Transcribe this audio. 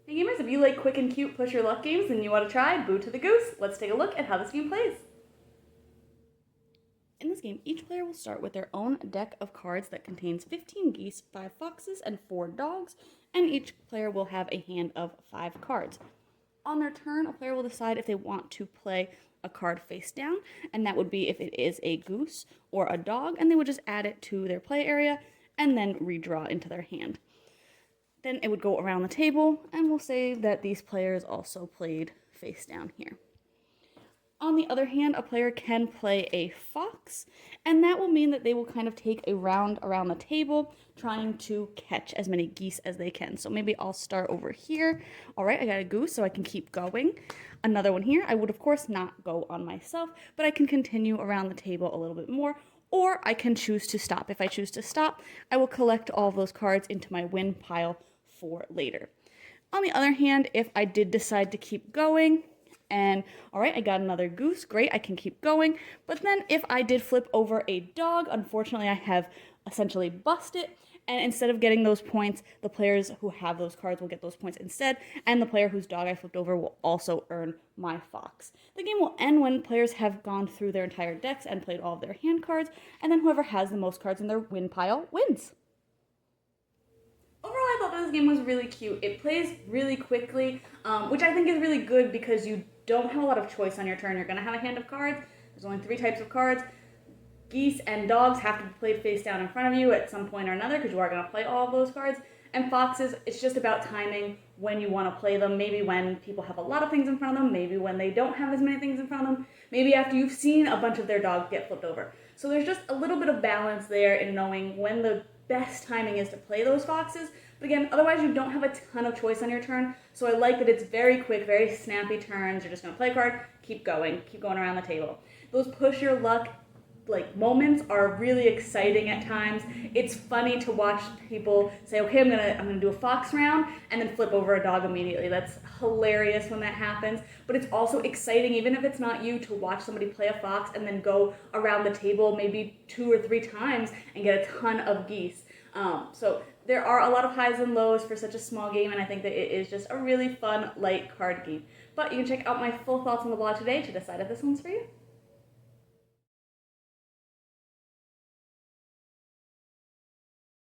Hey gamers, if you like quick and cute push your luck games and you want to try, boo to the goose. Let's take a look at how this game plays. In this game, each player will start with their own deck of cards that contains 15 geese, 5 foxes, and 4 dogs, and each player will have a hand of 5 cards. On their turn, a player will decide if they want to play a card face down, and that would be if it is a goose or a dog, and they would just add it to their play area and then redraw into their hand. Then it would go around the table, and we'll say that these players also played face down here. On the other hand, a player can play a fox, and that will mean that they will kind of take a round around the table, trying to catch as many geese as they can. So maybe I'll start over here. All right, I got a goose, so I can keep going. Another one here. I would, of course, not go on myself, but I can continue around the table a little bit more, or I can choose to stop. If I choose to stop, I will collect all of those cards into my win pile for later. On the other hand, if I did decide to keep going, and all right, I got another goose, great, I can keep going. But then if I did flip over a dog, unfortunately I have essentially busted, and instead of getting those points, the players who have those cards will get those points instead, and the player whose dog I flipped over will also earn my fox. The game will end when players have gone through their entire decks and played all of their hand cards, and then whoever has the most cards in their win pile wins. Overall, I thought this game was really cute. It plays really quickly, which I think is really good because you don't have a lot of choice on your turn. You're going to have a hand of cards. There's only 3 types of cards. Geese and dogs have to be played face down in front of you at some point or another because you are going to play all of those cards. And foxes, it's just about timing when you want to play them. Maybe when people have a lot of things in front of them. Maybe when they don't have as many things in front of them. Maybe after you've seen a bunch of their dogs get flipped over. So there's just a little bit of balance there in knowing when the best timing is to play those foxes. But again, otherwise you don't have a ton of choice on your turn. So I like that it's very quick, very snappy turns. You're just going to play a card, keep going around the table. Those push your luck moments are really exciting at times. It's funny to watch people say, okay, I'm gonna do a fox round and then flip over a dog immediately. That's hilarious when that happens. But it's also exciting, even if it's not you, to watch somebody play a fox and then go around the table maybe 2 or 3 times and get a ton of geese. So there are a lot of highs and lows for such a small game, and I think that it is just a really fun, light card game. But you can check out my full thoughts on the blog today to decide if this one's for you.